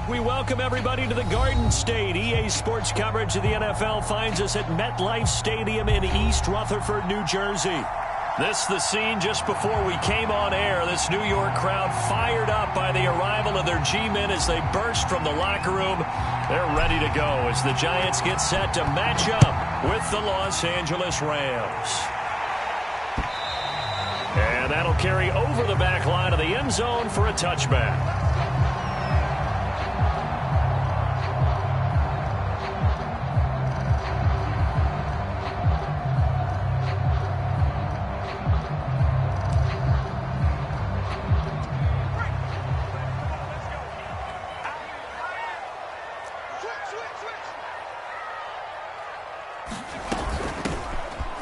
We welcome everybody to the Garden State. EA Sports coverage of the NFL finds us at MetLife Stadium in East Rutherford, New Jersey. This the scene just before we came on air. This New York crowd fired up by the arrival of their G-men as they burst from the locker room. They're ready to go as the Giants get set to match up with the Los Angeles Rams. And that'll carry over the back line of the end zone for a touchback.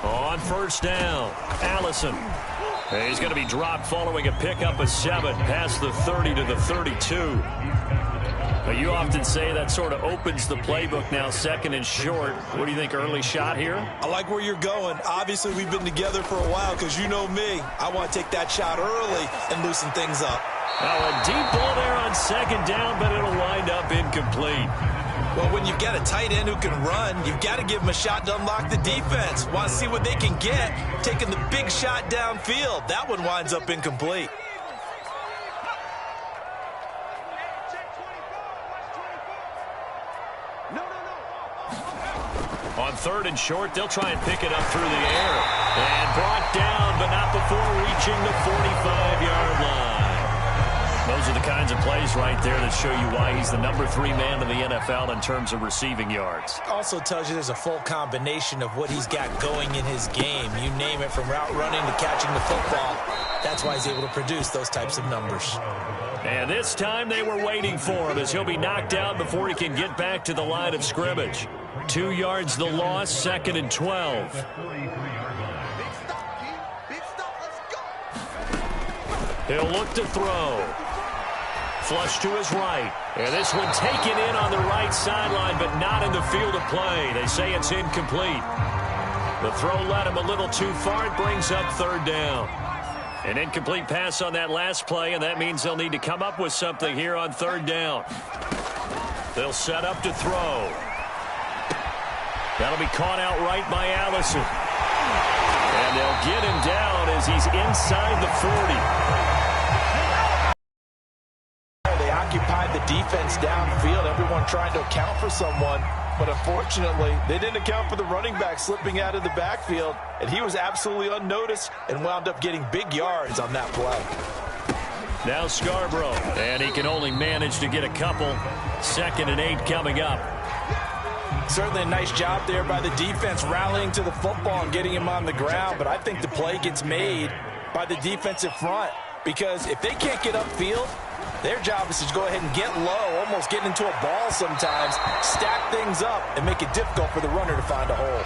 On first down, Allison. He's going to be dropped following a pickup of 7 past the 30 to the 32. But you often say that sort of opens the playbook now, second and short. What do you think, early shot here? I like where you're going. Obviously, we've been together for a while because you know me. I want to take that shot early and loosen things up. Now a deep ball there on second down, but it'll wind up incomplete. Well, when you've got a tight end who can run, you've got to give him a shot to unlock the defense. Want to see what they can get, taking the big shot downfield. That one winds up incomplete. On third and short, they'll try and pick it up through the air. And brought down, but not before reaching the 45-yard line. Those are the kinds of plays right there that show you why he's the number 3 man in the NFL in terms of receiving yards. Also tells you there's a full combination of what he's got going in his game. You name it, from route running to catching the football. That's why he's able to produce those types of numbers. And this time they were waiting for him as he'll be knocked down before he can get back to the line of scrimmage. 2 yards the loss, second and 12. He'll look to throw. Flush to his right. And this one taken in on the right sideline, but not in the field of play. They say it's incomplete. The throw led him a little too far. It brings up third down. An incomplete pass on that last play, and that means they'll need to come up with something here on third down. They'll set up to throw. That'll be caught out right by Allison. And they'll get him down as he's inside the 40. Occupied the defense downfield, everyone trying to account for someone, but unfortunately they didn't account for the running back slipping out of the backfield, and he was absolutely unnoticed and wound up getting big yards on that play. Now Scarborough, and he can only manage to get a couple. 2nd and 8 coming up. Certainly a nice job there by the defense rallying to the football and getting him on the ground, but I think the play gets made by the defensive front, because if they can't get upfield, their job is to go ahead and get low, almost get into a ball sometimes, stack things up, and make it difficult for the runner to find a hole.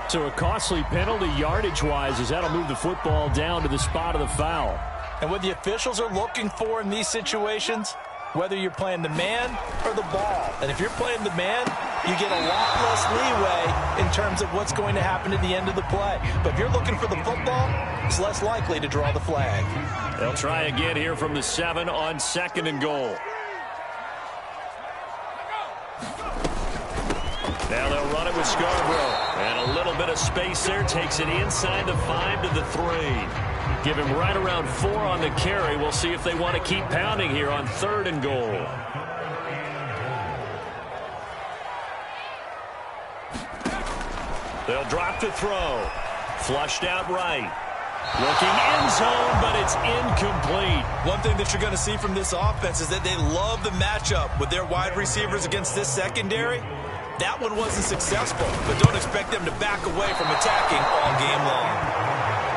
So a costly penalty yardage-wise as that'll move the football down to the spot of the foul. And what the officials are looking for in these situations, whether you're playing the man or the ball. And if you're playing the man, you get a lot less leeway in terms of what's going to happen at the end of the play. But if you're looking for the football, it's less likely to draw the flag. They'll try again here from the 7 on 2nd and goal. Now they'll run it with Scarborough. And a little bit of space there takes it inside the 5 to the 3. Give him right around 4 on the carry. We'll see if they want to keep pounding here on 3rd and goal. They'll drop to throw. Flushed out right. Looking end zone, but it's incomplete. One thing that you're going to see from this offense is that they love the matchup with their wide receivers against this secondary. That one wasn't successful, but don't expect them to back away from attacking all game long.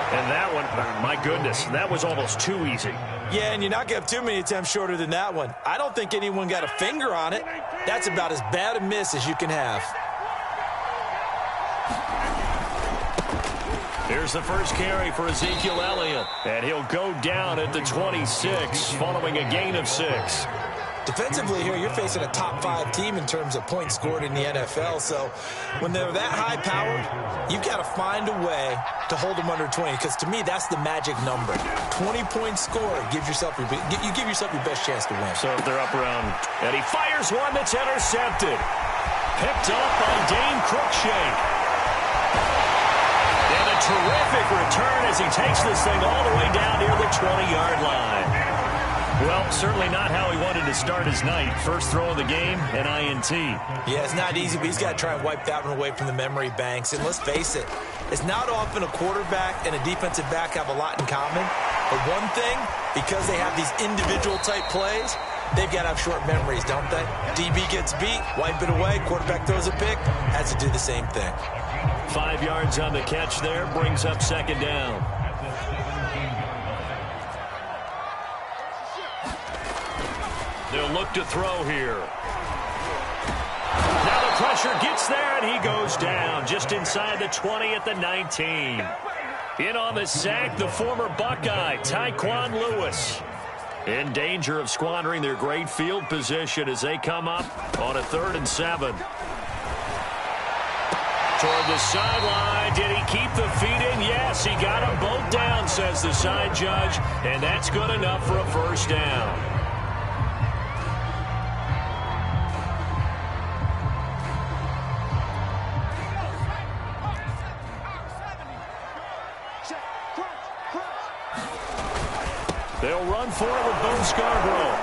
And that one, my goodness, that was almost too easy. Yeah, and you're not going to have too many attempts shorter than that one. I don't think anyone got a finger on it. That's about as bad a miss as you can have. Here's the first carry for Ezekiel Elliott. And he'll go down at the 26 following a gain of 6. Defensively here, you're facing a top 5 team in terms of points scored in the NFL. So when they're that high-powered, you've got to find a way to hold them under 20, because to me, that's the magic number. 20-point score gives yourself you give yourself your best chance to win. So if they're up around, and he fires one that's intercepted. Picked up by Dane Cruikshank. And a terrific return as he takes this thing all the way down near the 20-yard line. Well, certainly not how he wanted to start his night. First throw of the game, an INT. Yeah, it's not easy, but he's got to try and wipe that one away from the memory banks. And let's face it, it's not often a quarterback and a defensive back have a lot in common. But one thing, because they have these individual-type plays, they've got to have short memories, don't they? DB gets beat, wipe it away, quarterback throws a pick, has to do the same thing. 5 yards on the catch there, brings up second down. They'll look to throw here. Now the pressure gets there, and he goes down just inside the 20 at the 19. In on the sack, the former Buckeye, Tyquan Lewis. In danger of squandering their great field position as they come up on a 3rd and 7. Toward the sideline. Did he keep the feet in? Yes, he got them both down, says the side judge. And that's good enough for a first down. They'll run for it with Bo Scarborough.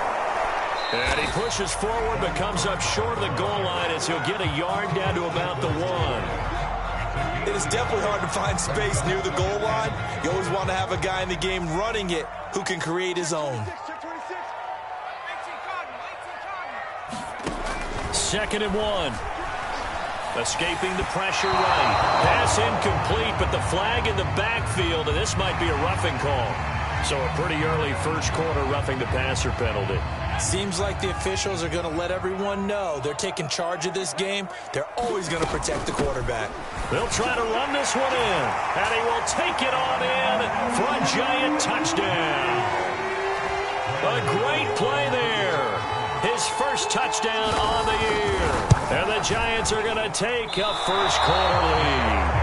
And he pushes forward but comes up short of the goal line as he'll get a yard down to about the 1. It is definitely hard to find space near the goal line. You always want to have a guy in the game running it who can create his own. 2nd and 1. Escaping the pressure right. Pass incomplete, but the flag in the backfield, and this might be a roughing call. So a pretty early first quarter roughing the passer penalty. Seems like the officials are going to let everyone know they're taking charge of this game. They're always going to protect the quarterback. They'll try to run this one in, and he will take it on in for a giant touchdown. A great play there. His first touchdown on the year. And the Giants are going to take a first quarter lead.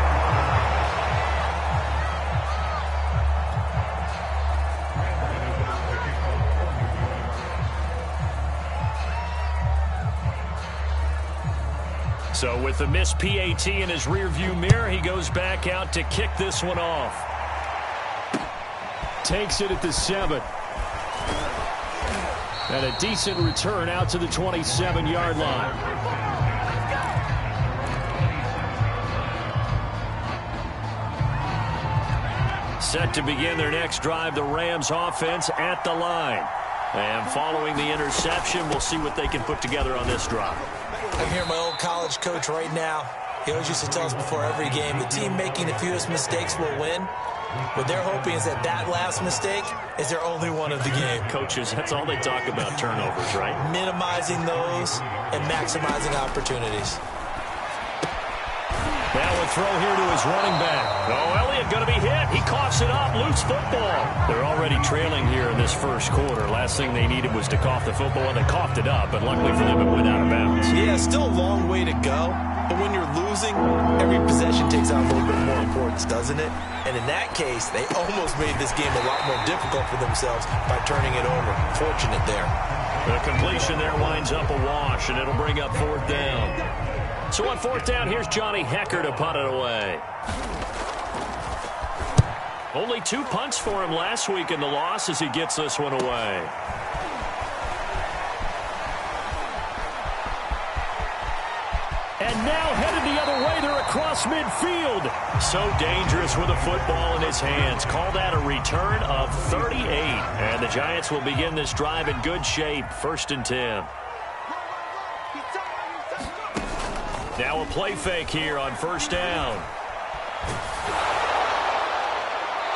So with the missed PAT in his rearview mirror, he goes back out to kick this one off. Takes it at the 7. And a decent return out to the 27-yard line. Set to begin their next drive, the Rams offense at the line. And following the interception, we'll see what they can put together on this drive. I'm hearing my old college coach right now. He always used to tell us before every game, the team making the fewest mistakes will win. What they're hoping is that last mistake is their only one of the game. Coaches, that's all they talk about, turnovers, right? Minimizing those and maximizing opportunities. Now a throw here to his running back. Oh, Elliott going to be hit. He coughs it up. Loose football. They're already trailing here in this first quarter. Last thing they needed was to cough the football, and they coughed it up, but luckily for them, it went out of bounds. Yeah, still a long way to go. But when you're losing, every possession takes on a little bit more importance, doesn't it? And in that case, they almost made this game a lot more difficult for themselves by turning it over. Fortunate there. The completion there winds up a wash, and it'll bring up 4th down. So on 4th down, here's Johnny Hecker to punt it away. Only 2 punts for him last week in the loss as he gets this one away. And now headed the other way. They're across midfield. So dangerous with a football in his hands. Call that a return of 38. And the Giants will begin this drive in good shape. 1st and 10. Now a play fake here on 1st down.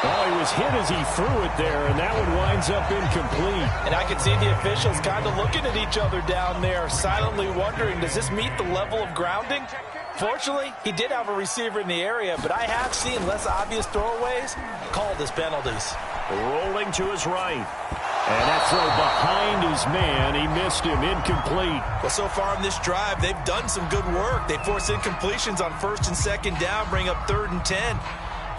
Oh, he was hit as he threw it there, and that one winds up incomplete. And I can see the officials kind of looking at each other down there, silently wondering, does this meet the level of grounding? Fortunately, he did have a receiver in the area, but I have seen less obvious throwaways called as penalties. Rolling to his right. And that throw behind his man, he missed him, incomplete. Well, so far in this drive, they've done some good work. They force incompletions on 1st and 2nd down, bring up 3rd and 10.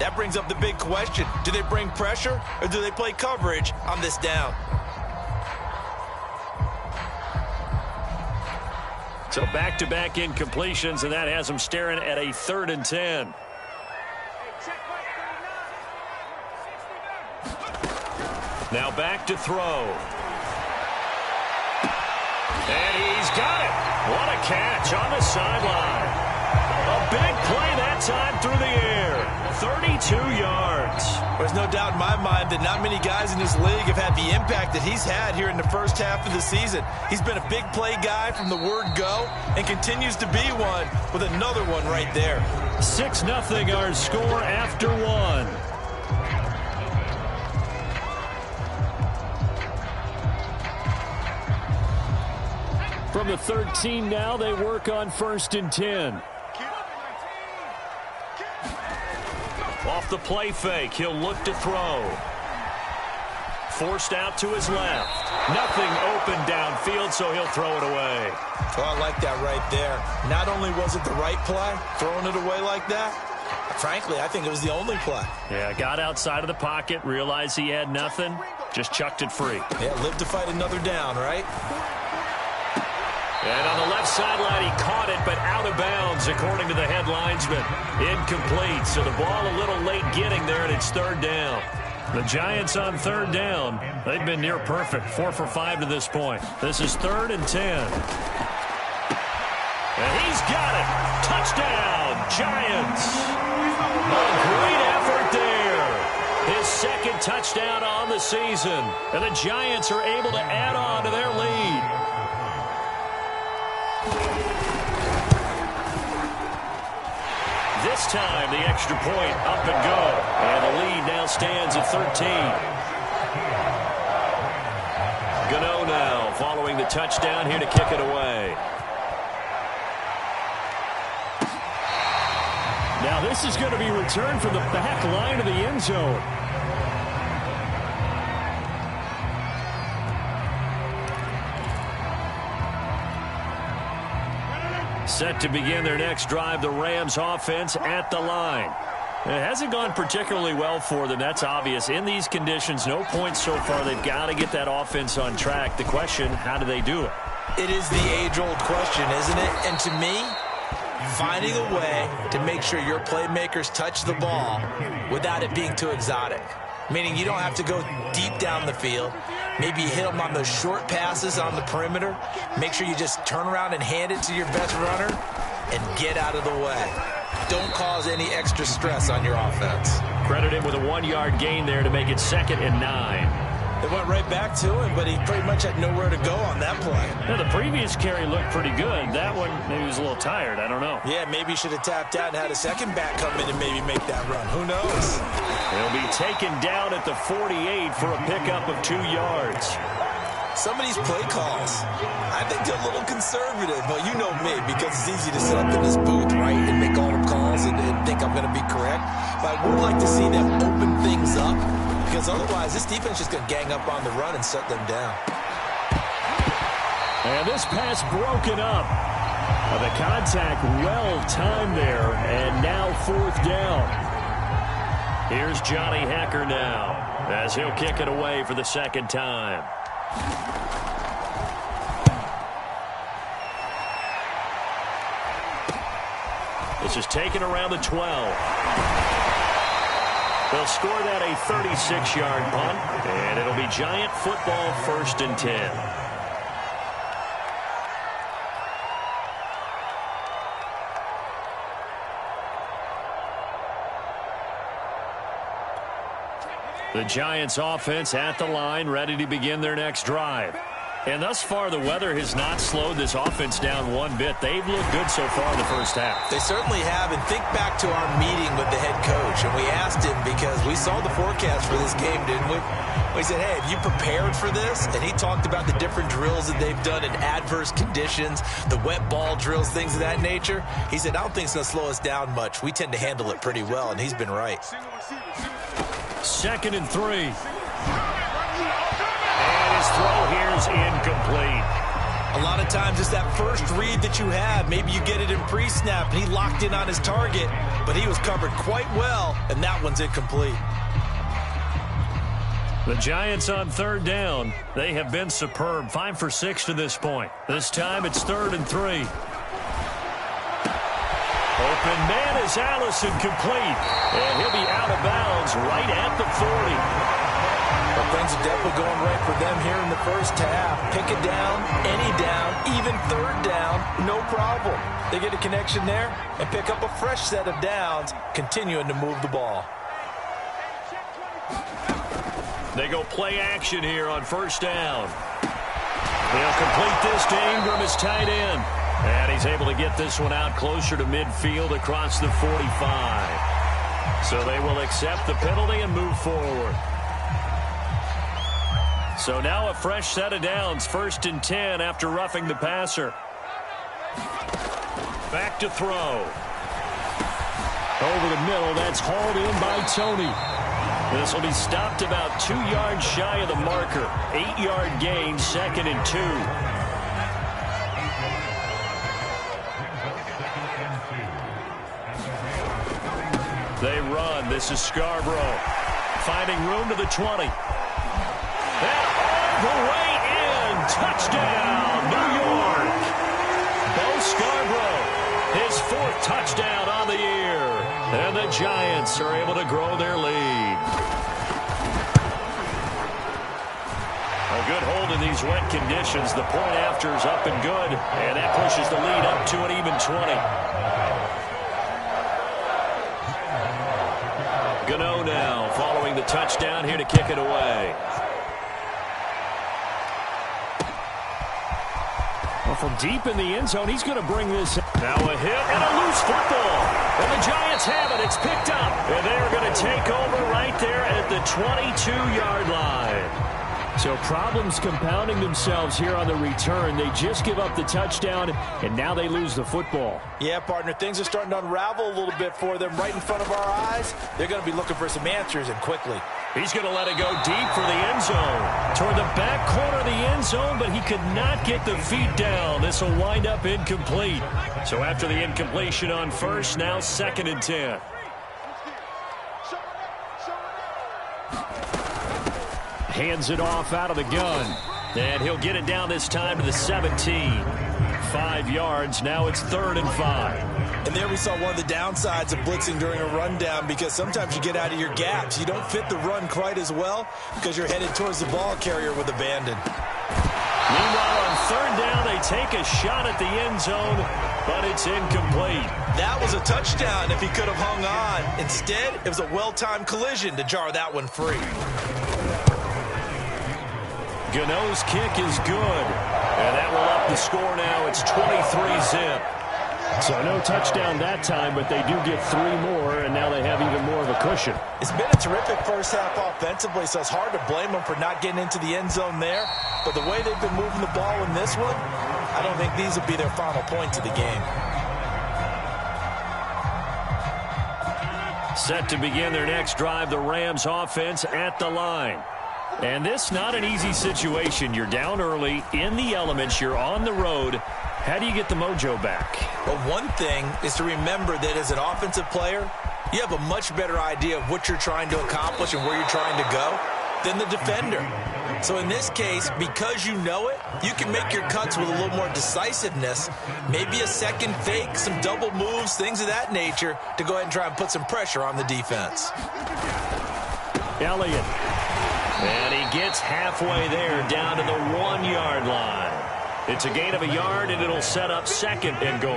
That brings up the big question. Do they bring pressure or do they play coverage on this down? So back-to-back incompletions, and that has them staring at a 3rd and 10. Now back to throw. And he's got it. What a catch on the sideline. A big play that time through the air. 32 yards. There's no doubt in my mind that not many guys in this league have had the impact that he's had here in the first half of the season. He's been a big play guy from the word go and continues to be one with another one right there. 6-0 our score after one. From the 13 now, they work on 1st and 10. Off the play fake, he'll look to throw. Forced out to his left. Nothing open downfield, so he'll throw it away. Oh, I like that right there. Not only was it the right play, throwing it away like that, frankly, I think it was the only play. Yeah, got outside of the pocket, realized he had nothing, just chucked it free. Yeah, live to fight another down, right? And on the left sideline, he caught it, but out of bounds, according to the head linesman. Incomplete, so the ball a little late getting there, and it's 3rd down. The Giants on 3rd down. They've been near perfect, 4 for 5 to this point. This is 3rd and 10. And he's got it. Touchdown, Giants. A great effort there. His 2nd touchdown on the season. And the Giants are able to add on to their lead. This time, the extra point up and go. And the lead now stands at 13. Gano now following the touchdown here to kick it away. Now this is going to be returned from the back line of the end zone. Set to begin their next drive, the Rams offense at the line. It hasn't gone particularly well for them. That's obvious. In these conditions, no points so far. They've got to get that offense on track. The question, how do they do it? It is the age-old question, isn't it? And to me, finding a way to make sure your playmakers touch the ball without it being too exotic. Meaning you don't have to go deep down the field. Maybe you hit them on those short passes on the perimeter. Make sure you just turn around and hand it to your best runner and get out of the way. Don't cause any extra stress on your offense. Credit him with a 1-yard gain there to make it 2nd and 9. They went right back to him, but he pretty much had nowhere to go on that play. Yeah, the previous carry looked pretty good. That one, maybe he was a little tired. I don't know. Yeah, maybe he should have tapped out and had a second back come in and maybe make that run. Who knows? He'll be taken down at the 48 for a pickup of 2 yards. Some of these play calls, I think they're a little conservative. But you know me, because it's easy to sit up in this booth, right, and make all the calls and think I'm going to be correct. But I would like to see them open things up, because otherwise this defense is just going to gang up on the run and shut them down. And this pass broken up. The contact well timed there, and now 4th down. Here's Johnny Hecker now, as he'll kick it away for the 2nd time. This is taken around the 12. They'll score that a 36-yard punt, and it'll be Giant football 1st and 10. The Giants offense at the line, ready to begin their next drive. And thus far, the weather has not slowed this offense down one bit. They've looked good so far in the first half. They certainly have. And think back to our meeting with the head coach. And we asked him, because we saw the forecast for this game, didn't we? We said, hey, have you prepared for this? And he talked about the different drills that they've done in adverse conditions, the wet ball drills, things of that nature. He said, I don't think it's going to slow us down much. We tend to handle it pretty well, and he's been right. 2nd and 3. And throw here is incomplete. A lot of times it's that first read that you have. Maybe you get it in pre-snap, and he locked in on his target, but he was covered quite well, and that one's incomplete. The Giants on third down. They have been superb. 5 for 6 to this point. This time it's 3rd and 3. Open man is Allison, complete. And he'll be out of bounds right at the 40. But things are definitely going right for them here in the first half. Pick it down, any down, even 3rd down, no problem. They get a connection there and pick up a fresh set of downs, continuing to move the ball. They go play action here on 1st down. He'll complete this to Ingram as tight end. And he's able to get this one out closer to midfield across the 45. So they will accept the penalty and move forward. So now a fresh set of downs, 1st and 10 after roughing the passer. Back to throw. Over the middle, that's hauled in by Tony. This will be stopped about 2 yards shy of the marker. 8-yard gain, 2nd and 2. They run. This is Scarborough. Finding room to the 20. And all the way in. Touchdown, New York. Bo Scarborough, his 4th touchdown on the year. And the Giants are able to grow their lead. A good hold in these wet conditions. The point after is up and good. And that pushes the lead up to an even 20. Gano now following the touchdown here to kick it away. Well, from deep in the end zone, he's going to bring this. Now a hit and a loose football. And the Giants have it. It's picked up. And they're going to take over right there at the 22-yard line. So problems compounding themselves here on the return. They just give up the touchdown, and now they lose the football. Yeah, partner, things are starting to unravel a little bit for them right in front of our eyes. They're going to be looking for some answers, and quickly. He's going to let it go deep for the end zone. Toward the back corner of the end zone, but he could not get the feet down. This will wind up incomplete. So after the incompletion on 1st, now 2nd and 10. Hands it off out of the gun. And he'll get it down this time to the 17. 5 yards. Now it's 3rd and 5. And there we saw one of the downsides of blitzing during a rundown, because sometimes you get out of your gaps. You don't fit the run quite as well because you're headed towards the ball carrier with abandon. Meanwhile, on 3rd down, they take a shot at the end zone, but it's incomplete. That was a touchdown if he could have hung on. Instead, it was a well-timed collision to jar that one free. Gano's kick is good. And that will up the score now. It's 23-zip. So no touchdown that time, but they do get 3 more, and now they have even more of a cushion. It's been a terrific first half offensively, so it's hard to blame them for not getting into the end zone there. But the way they've been moving the ball in this one, I don't think these will be their final points of the game. Set to begin their next drive, the Rams offense at the line. And this not an easy situation. You're down early, in the elements, you're on the road. How do you get the mojo back? Well, one thing is to remember that as an offensive player, you have a much better idea of what you're trying to accomplish and where you're trying to go than the defender. So in this case, because you know it, you can make your cuts with a little more decisiveness, maybe a second fake, some double moves, things of that nature, to go ahead and try and put some pressure on the defense. Elliott. And he gets halfway there, down to the 1-yard line. It's a gain of a yard, and it'll set up 2nd and goal.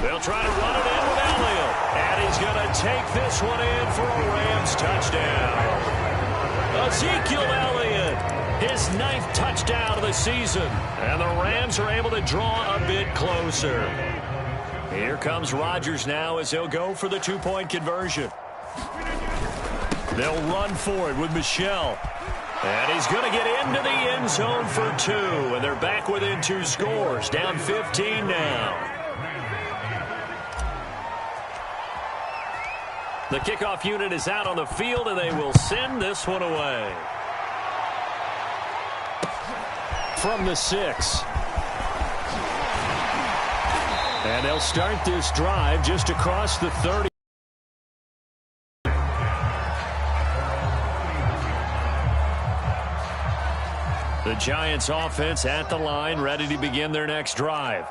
They'll try to run it in with Elliott. And he's going to take this one in for a Rams touchdown. Ezekiel Elliott, his 9th touchdown of the season. And the Rams are able to draw a bit closer. Here comes Rodgers now as he'll go for the 2-point conversion. They'll run for it with Michel. And he's going to get into the end zone for 2. And they're back within 2 scores. Down 15 now. The kickoff unit is out on the field, and they will send this one away. From the 6. And they'll start this drive just across the 30. The Giants offense at the line, ready to begin their next drive.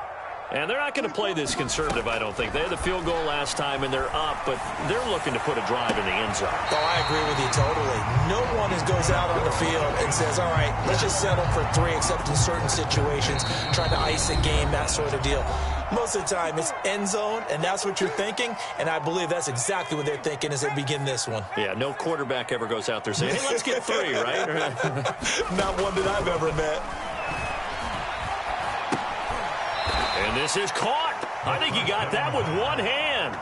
And they're not going to play this conservative, I don't think. They had the field goal last time, and they're up, but they're looking to put a drive in the end zone. Oh, I agree with you totally. No one goes out on the field and says, all right, let's just settle for 3, except in certain situations, trying to ice a game, that sort of deal. Most of the time, it's end zone, and that's what you're thinking, and I believe that's exactly what they're thinking as they begin this one. Yeah, no quarterback ever goes out there saying, hey, let's get 3, right? Not one that I've ever met. And this is caught. I think he got that with one hand.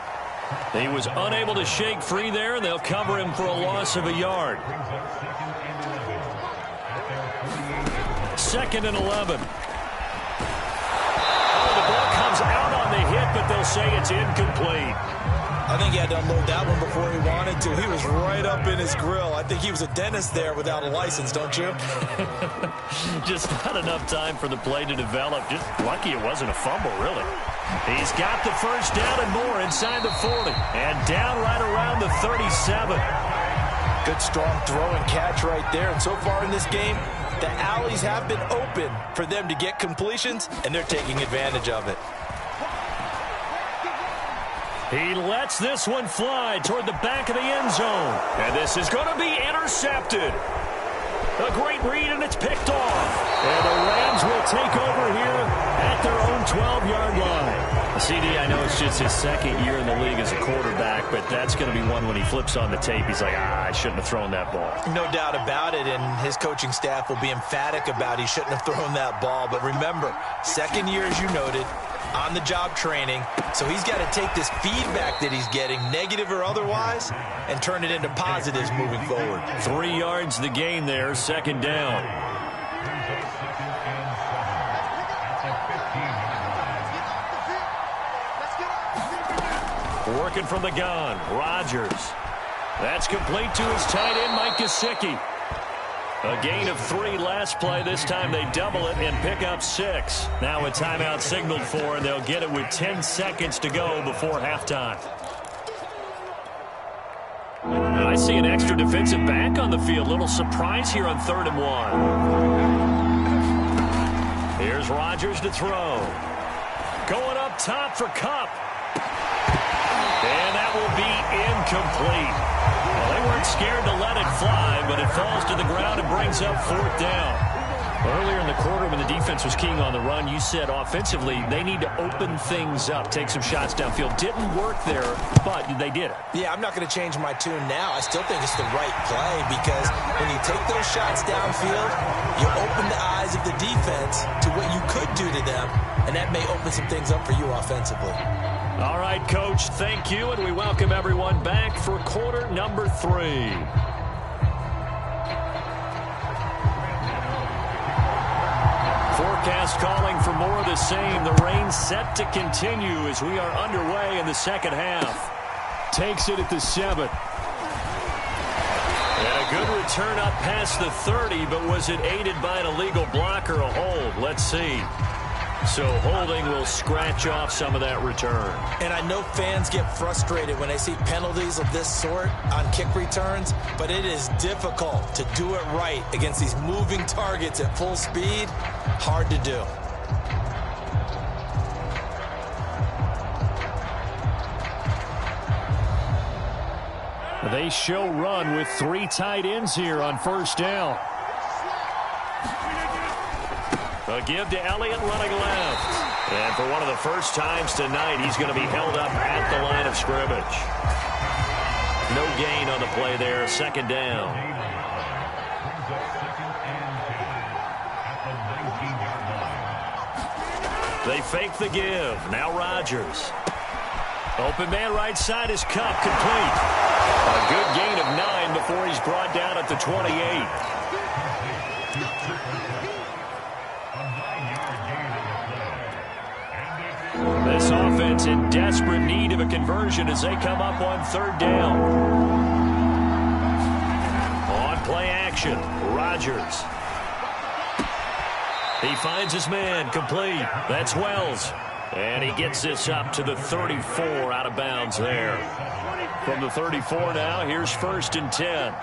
He was unable to shake free there, and they'll cover him for a loss of a yard. 2nd and 11. Oh, the ball comes out on the hit, but they'll say it's incomplete. I think he had to unload that one before he wanted to. He was right up in his grill. I think he was a dentist there without a license, don't you? Just not enough time for the play to develop. Just lucky it wasn't a fumble, really. He's got the first down and more inside the 40. And down right around the 37. Good strong throw and catch right there. And so far in this game, the alleys have been open for them to get completions, and they're taking advantage of it. He lets this one fly toward the back of the end zone. And this is going to be intercepted. A great read, and it's picked off. And the Rams will take over here at their own 12-yard line. CD, I know it's just his 2nd year in the league as a quarterback, but that's going to be one when he flips on the tape. He's like, I shouldn't have thrown that ball. No doubt about it, and his coaching staff will be emphatic about he shouldn't have thrown that ball. But remember, 2nd year, as you noted, on-the-job training, so he's got to take this feedback that he's getting, negative or otherwise, and turn it into positives moving forward. 3 yards the gain there, 2nd down. Working from the gun, Rodgers. That's complete to his tight end, Mike Gesicki. A gain of 3 last play. This time they double it and pick up 6. Now a timeout signaled for, and they'll get it with 10 seconds to go before halftime. I see an extra defensive back on the field. Little surprise here on 3rd and 1. Here's Rodgers to throw. Going up top for Kupp. And that will be incomplete. Well, they weren't scared to let it fly, but it falls to the ground and brings up 4th down. Earlier in the quarter when the defense was keying on the run, you said offensively they need to open things up, take some shots downfield. Didn't work there, but they did it. Yeah, I'm not going to change my tune now. I still think it's the right play because when you take those shots downfield, you open the eyes of the defense to what you could do to them, and that may open some things up for you offensively. All right, Coach, thank you, and we welcome everyone back for quarter number 3. Forecast calling for more of the same. The rain set to continue as we are underway in the 2nd half. Takes it at the 7. And a good return up past the 30, but was it aided by an illegal block or a hold? Let's see. So holding will scratch off some of that return. And I know fans get frustrated when they see penalties of this sort on kick returns, but it is difficult to do it right against these moving targets at full speed. Hard to do. They show run with 3 tight ends here on 1st down. A give to Elliott running left. And for one of the first times tonight, he's going to be held up at the line of scrimmage. No gain on the play there, 2nd down. They fake the give. Now Rodgers. Open man right side is Kupp, complete. A good gain of 9 before he's brought down at the 28. This offense in desperate need of a conversion as they come up on third down. On play action, Rodgers. He finds his man, complete. That's Wells. And he gets this up to the 34, out of bounds there. From the 34 now, here's 1st and 10.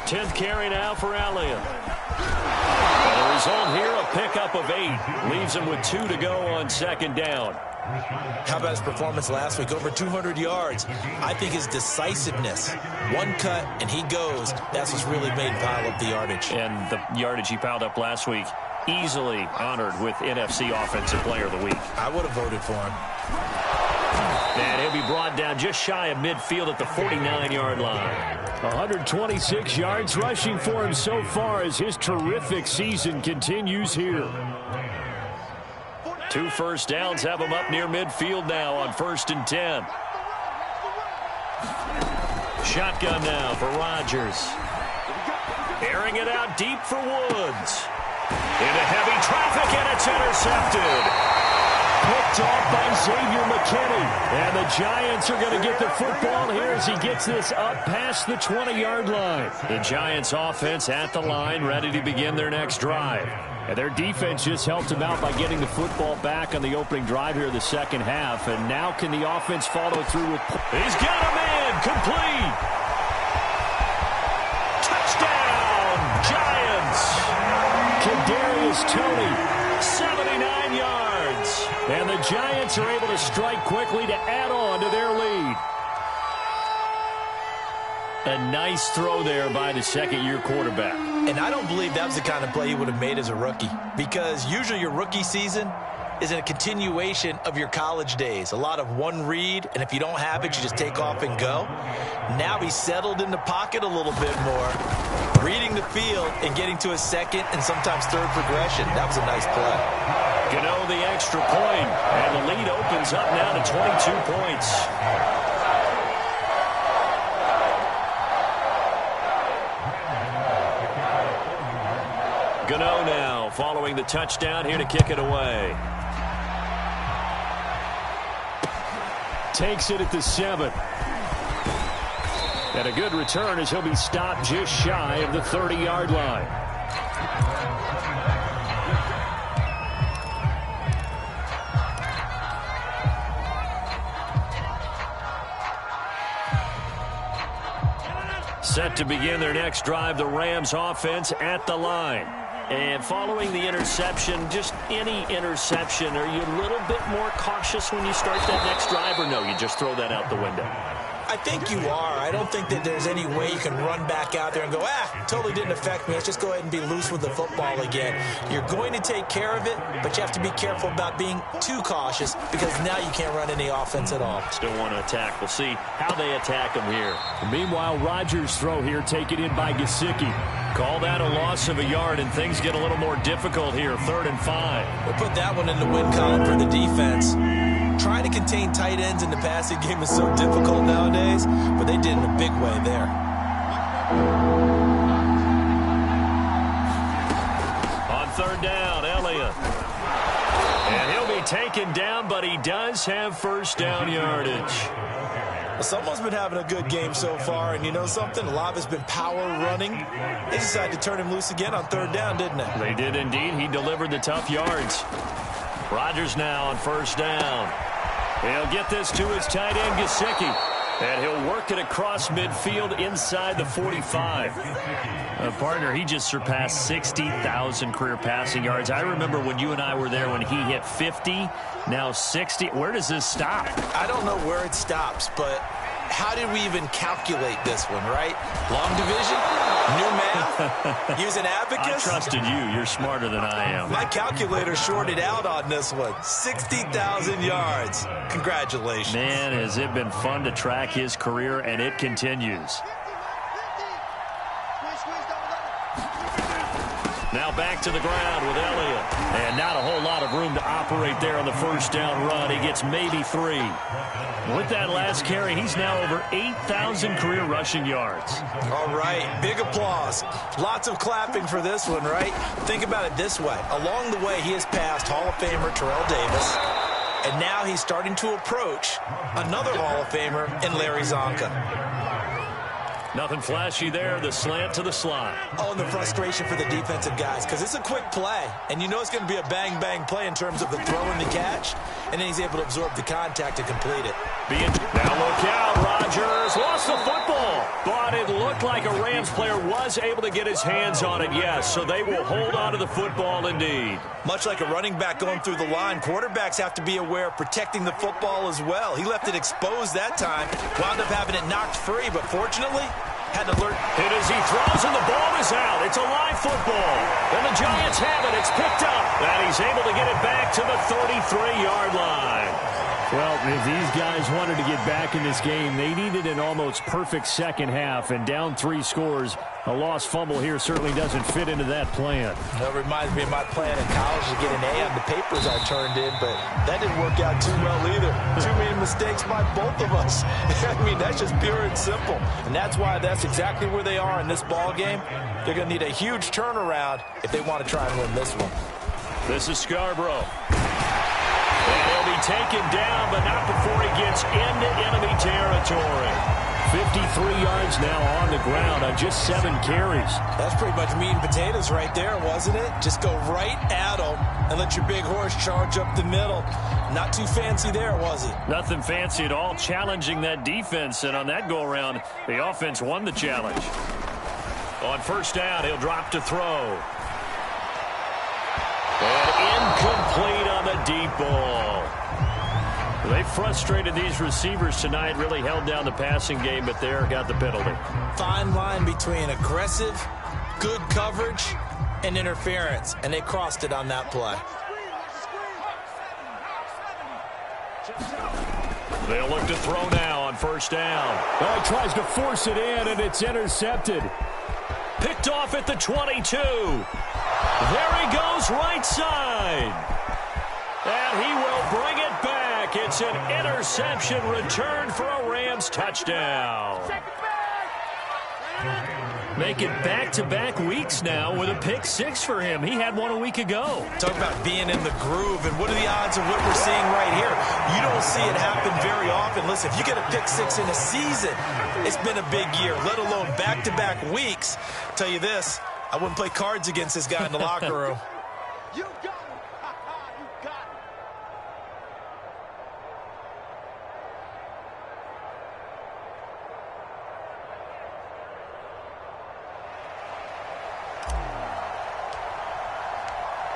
10th carry now for Elliott. And the result here, a pickup of 8. Leaves him with 2 to go on 2nd down. How about his performance last week? Over 200 yards. I think his decisiveness. One cut, and he goes. That's what's really made him pile up the yardage. And the yardage he piled up last week, easily honored with NFC Offensive Player of the Week. I would have voted for him. And he'll be brought down just shy of midfield at the 49-yard line. 126 yards rushing for him so far as his terrific season continues here. 2 first downs have him up near midfield now on 1st and 10. Shotgun now for Rodgers. Airing it out deep for Woods. Into heavy traffic, and it's intercepted. Picked off by Xavier McKinney. And the Giants are going to get the football here as he gets this up past the 20-yard line. The Giants offense at the line, ready to begin their next drive. And their defense just helped them out by getting the football back on the opening drive here in the second half. And now can the offense follow through with... He's got a man, complete. Touchdown, Giants. Kadarius Toney, 79 yards. and the Giants are able to strike quickly to add on to their lead. A nice throw there by the second-year quarterback. And I don't believe that was the kind of play he would have made as a rookie, because usually your rookie season is in a continuation of your college days. A lot of one read, and if you don't have it, you just take off and go. Now he's settled in the pocket a little bit more, reading the field and getting to a second and sometimes third progression. That was a nice play. Gano the extra point, and the lead opens up now to 22 points. Gano now following the touchdown here to kick it away. Takes it at the 7. And a good return as he'll be stopped just shy of the 30-yard line. Set to begin their next drive, the Rams offense at the line. And following the interception, just any interception, are you a little bit more cautious when you start that next drive, or no, you just throw that out the window? I think you are. I don't think that there's any way you can run back out there and go, totally didn't affect me. Let's just go ahead and be loose with the football again. You're going to take care of it, but you have to be careful about being too cautious, because now you can't run any offense at all. Still want to attack. We'll see how they attack them here. Meanwhile, Rodgers' throw here taken in by Gesicki. Call that a loss of a yard, and things get a little more difficult here. 3rd and 5. We'll put that one in the win column for the defense. Trying to contain tight ends in the passing game is so difficult nowadays, but they did in a big way there. On 3rd down, Elliott. And he'll be taken down, but he does have first down yardage. Well, someone's been having a good game so far, and you know something? A lot of it's been power running. They decided to turn him loose again on 3rd down, didn't they? They did indeed. He delivered the tough yards. Rodgers now on 1st down. He'll get this to his tight end, Gesicki. And he'll work it across midfield inside the 45. Partner, he just surpassed 60,000 career passing yards. I remember when you and I were there when he hit 50, now 60. Where does this stop? I don't know where it stops, but how did we even calculate this one, right? Long division? New math? Use an abacus? I trusted you. You're smarter than I am. My calculator shorted out on this one. 60,000 yards. Congratulations. Man, has it been fun to track his career, and it continues. Now back to the ground with Elliott. And not a whole lot of room to operate there on the first down run. He gets maybe 3. With that last carry, he's now over 8,000 career rushing yards. All right, big applause. Lots of clapping for this one, right? Think about it this way. Along the way, he has passed Hall of Famer Terrell Davis, and now he's starting to approach another Hall of Famer in Larry Zonka. Nothing flashy there, the slant to the slot. Oh, and the frustration for the defensive guys, because it's a quick play, and you know it's going to be a bang-bang play in terms of the throw and the catch, and then he's able to absorb the contact to complete it. Now look out, Rodgers lost the football, but it looked like a Rams player was able to get his hands on it, yes, so they will hold on to the football indeed. Much like a running back going through the line, quarterbacks have to be aware of protecting the football as well. He left it exposed that time, wound up having it knocked free, but fortunately, had to learn. Hit as he throws, and the ball is out. It's a live football. And the Giants have it. It's picked up. And he's able to get it back to the 33-yard line. Well, if these guys wanted to get back in this game, they needed an almost perfect second half, and down 3 scores. A lost fumble here certainly doesn't fit into that plan. That reminds me of my plan in college to get an A on the papers I turned in, but that didn't work out too well either. Too many mistakes by both of us. I mean, that's just pure and simple. And that's why that's exactly where they are in this ball game. They're going to need a huge turnaround if they want to try and win this one. This is Scarborough. And he'll be taken down, but not before he gets into enemy territory. 53 yards now on the ground on just 7 carries. That's pretty much meat and potatoes right there, wasn't it? Just go right at him and let your big horse charge up the middle. Not too fancy there, was it? Nothing fancy at all, challenging that defense. And on that go-around, the offense won the challenge. On first down, he'll drop to throw. And incomplete on the deep ball. They frustrated these receivers tonight, really held down the passing game, but there got the penalty. Fine line between aggressive, good coverage, and interference, and they crossed it on that play. They'll look to throw now on first down. Well, he tries to force it in, and it's intercepted. Picked off at the 22. There he goes, right side. And he will bring it back. It's an interception return for a Rams touchdown. Make it back-to-back weeks now with a pick 6 for him. He had one a week ago. Talk about being in the groove, and what are the odds of what we're seeing right here? You don't see it happen very often. Listen, if you get a pick 6 in a season, it's been a big year, let alone back-to-back weeks. I'll tell you this, I wouldn't play cards against this guy in the locker room. You got it. You got it.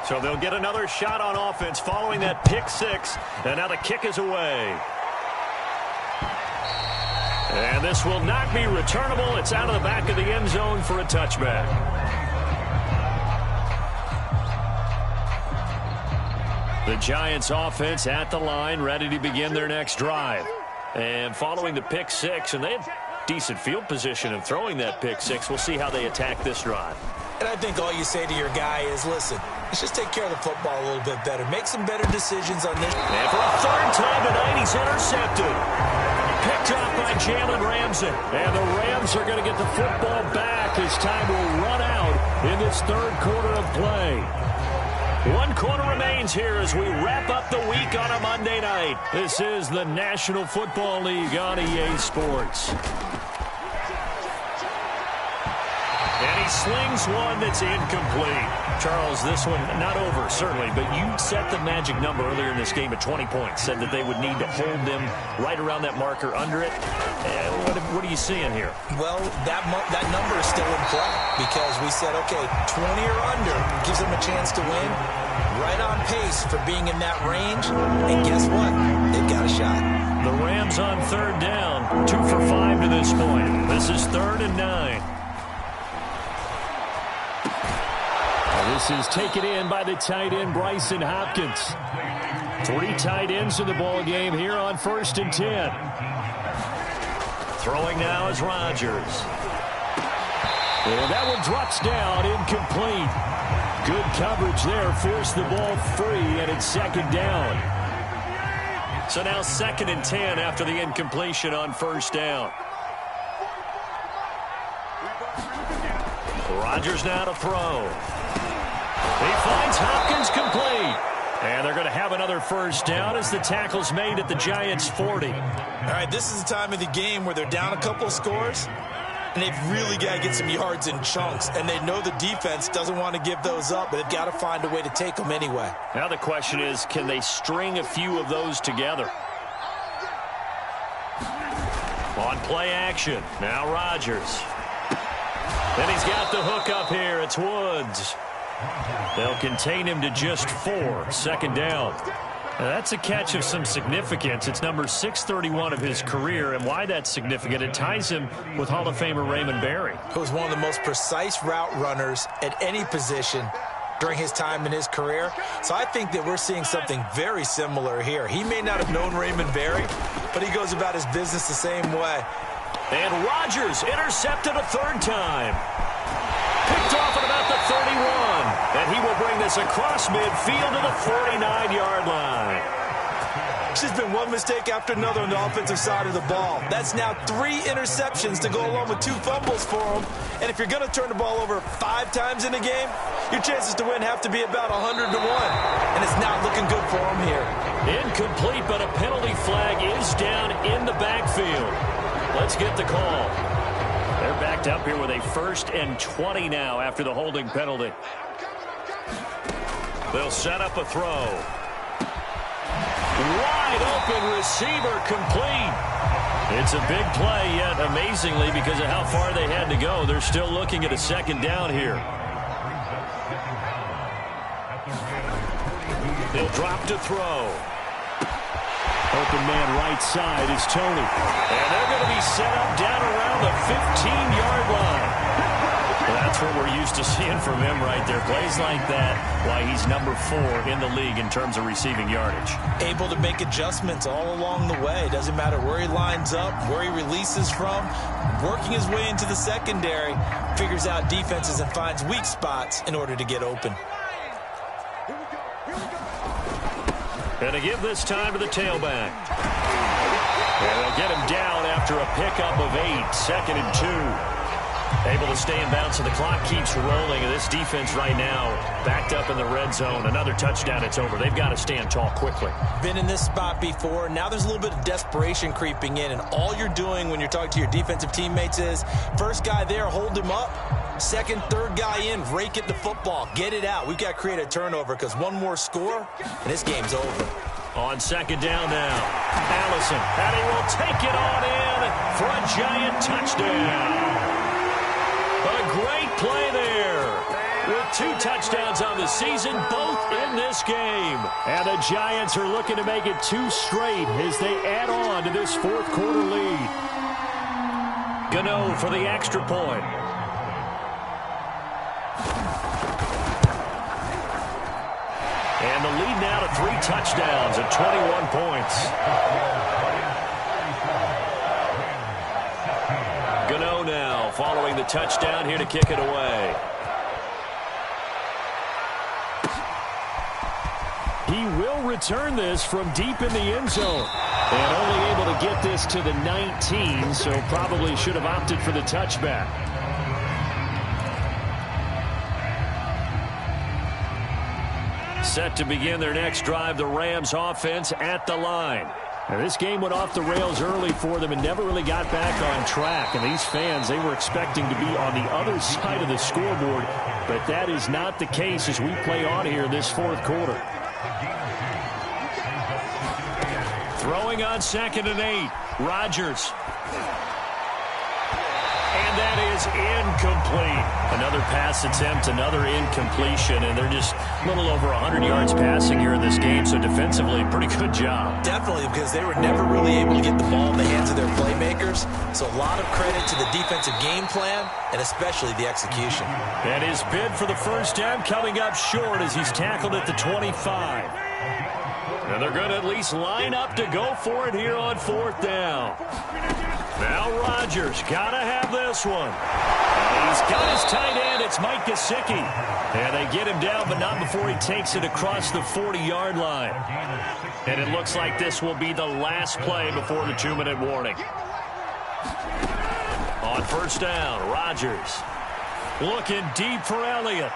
So they'll get another shot on offense following that pick 6. And now the kick is away. And this will not be returnable. It's out of the back of the end zone for a touchback. The Giants offense at the line, ready to begin their next drive. And following the pick 6, and they have decent field position in throwing that pick 6. We'll see how they attack this drive. And I think all you say to your guy is, listen, let's just take care of the football a little bit better. Make some better decisions on this. And for a third time tonight, he's intercepted. Picked up by Jalen Ramsey. And the Rams are going to get the football back as time will run out in this third quarter of play. 1 quarter remains here as we wrap up the week on a Monday night. This is the National Football League on EA Sports. And he slings one that's incomplete. Charles, this one not over, certainly, but you set the magic number earlier in this game at 20 points. Said that they would need to hold them right around that marker under it. What are you seeing here? Well, that number is still in play because we said, okay, 20 or under gives them a chance to win. Right on pace for being in that range. And guess what? They've got a shot. The Rams on third down, 2 for 5 to this point. This is 3rd and 9. This is taken in by the tight end, Bryson Hopkins. 3 tight ends in the ball game here on 1st and 10. Throwing now is Rodgers. And that one drops down, incomplete. Good coverage there. Forced the ball free, and it's second down. So now 2nd and 10 after the incompletion on first down. Rodgers now to throw. He finds Hopkins complete. And they're going to have another first down as the tackle's made at the Giants' 40. All right, this is the time of the game where they're down a couple of scores, and they've really got to get some yards in chunks. And they know the defense doesn't want to give those up, but they've got to find a way to take them anyway. Now the question is, can they string a few of those together? On play action, now Rodgers. And he's got the hook up here. It's Woods. They'll contain him to just 4. 2nd down. Now that's a catch of some significance. It's number 631 of his career, and why that's significant, it ties him with Hall of Famer Raymond Berry. Who was one of the most precise route runners at any position during his time in his career. So I think that we're seeing something very similar here. He may not have known Raymond Berry, but he goes about his business the same way. And Rodgers intercepted a 3rd time. Picked off at about the 31. And he will bring this across midfield to the 49-yard line. It's just been one mistake after another on the offensive side of the ball. That's now 3 interceptions to go along with 2 fumbles for him. And if you're going to turn the ball over 5 times in a game, your chances to win have to be about 100 to 1. And it's not looking good for him here. Incomplete, but a penalty flag is down in the backfield. Let's get the call. They're backed up here with a 1st and 20 now after the holding penalty. They'll set up a throw. Wide open receiver complete. It's a big play, yet amazingly, because of how far they had to go, they're still looking at a 2nd down here. They'll drop to throw. Open man right side is Tony. And they're going to be set up down around the 15-yard line. Well, that's what we're used to seeing from him right there. Plays like that, why he's number 4 in the league in terms of receiving yardage. Able to make adjustments all along the way. Doesn't matter where he lines up, where he releases from. Working his way into the secondary, figures out defenses and finds weak spots in order to get open. And to give this time to the tailback. And they'll get him down after a pickup of 8. 2nd and 2. Able to stay in bounds, so the clock keeps rolling. And this defense right now backed up in the red zone. Another touchdown, it's over. They've got to stand tall quickly. Been in this spot before. Now there's a little bit of desperation creeping in. And all you're doing when you're talking to your defensive teammates is, first guy there, hold him up. 2nd, 3rd guy in, rake at the football. Get it out. We've got to create a turnover because one more score, and this game's over. On 2nd down now, Allison, and he will take it on in for a Giant touchdown. A great play there. With 2 touchdowns on the season, both in this game. And the Giants are looking to make it 2 straight as they add on to this 4th quarter lead. Gano for the extra point. And the lead now to 3 touchdowns at 21 points. Gano now following the touchdown here to kick it away. He will return this from deep in the end zone. And only able to get this to the 19, so probably should have opted for the touchback. Set to begin their next drive, the Rams offense at the line. Now, this game went off the rails early for them and never really got back on track. And these fans, they were expecting to be on the other side of the scoreboard. But that is not the case as we play on here in this 4th quarter. Throwing on 2nd and 8. Rodgers. And that is incomplete. Another pass attempt, another incompletion, and they're just a little over 100 yards passing here in this game, so defensively, pretty good job. Definitely, because they were never really able to get the ball in the hands of their playmakers, so a lot of credit to the defensive game plan, and especially the execution. And his bid for the first down coming up short as he's tackled at the 25. And they're going to at least line up to go for it here on 4th down. Now Rodgers got to have this one. And he's got his tight end it's Mike Gesicki. And they get him down, but not before he takes it across the 40-yard line. And it looks like this will be the last play before the 2-minute warning. On first down, Rodgers looking deep for Elliott.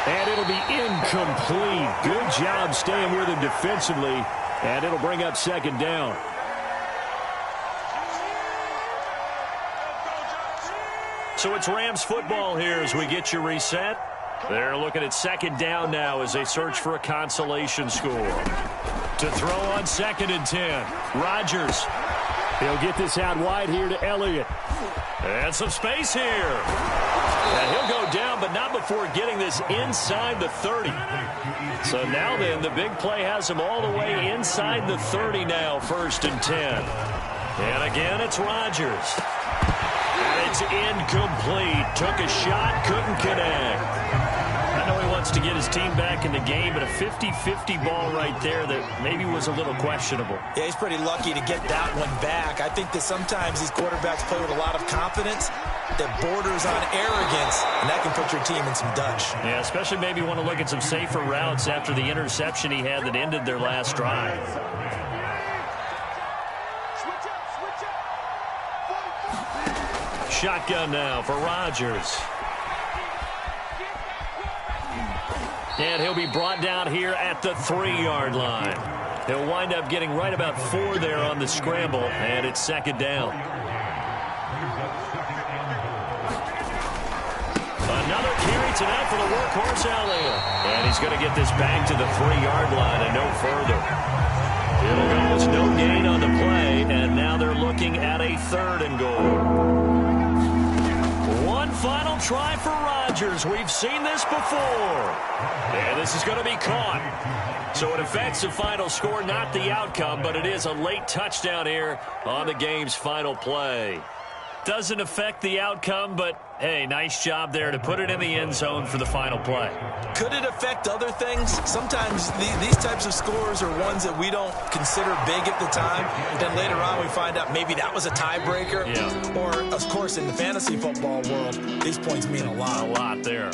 And it'll be incomplete. Good job staying with him defensively. And it'll bring up second down. So it's Rams football here as we get you reset. They're looking at second down now as they search for a consolation score. To throw on 2nd and 10. Rodgers. He'll get this out wide here to Elliott. And some space here. And he'll go down, but not before getting this inside the 30. So now then, the big play has him all the way inside the 30 now, 1st and 10. And again, it's Rodgers. And it's incomplete. Took a shot, couldn't connect. I know he wants to get his team back in the game, but a 50-50 ball right there that maybe was a little questionable. Yeah, he's pretty lucky to get that one back. I think that sometimes these quarterbacks play with a lot of confidence that borders on arrogance, and that can put your team in some Dutch. Yeah, especially maybe want to look at some safer routes after the interception he had that ended their last drive. Shotgun now for Rodgers. And he'll be brought down here at the 3-yard line. He'll wind up getting right about 4 there on the scramble, and it's second down. Another carry tonight for the workhorse Elliott. And he's going to get this back to the 3-yard line and no further. It'll go as no gain on the play, and now they're looking at a 3rd and goal. One final try for Rodgers. We've seen this before. And this is going to be caught. So it affects the final score, not the outcome, but it is a late touchdown here on the game's final play. Doesn't affect the outcome, but, hey, nice job there to put it in the end zone for the final play. Could it affect other things? Sometimes these types of scores are ones that we don't consider big at the time. Then later on we find out maybe that was a tiebreaker. Yeah. Or, of course, in the fantasy football world, these points mean a lot. A lot there.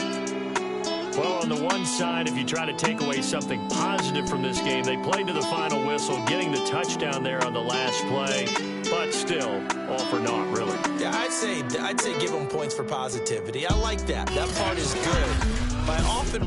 Well, on the one side, if you try to take away something positive from this game, they played to the final whistle, getting the touchdown there on the last play, but still, all for naught, really. Yeah, I'd say give them points for positivity. I like that. That part is good. But I often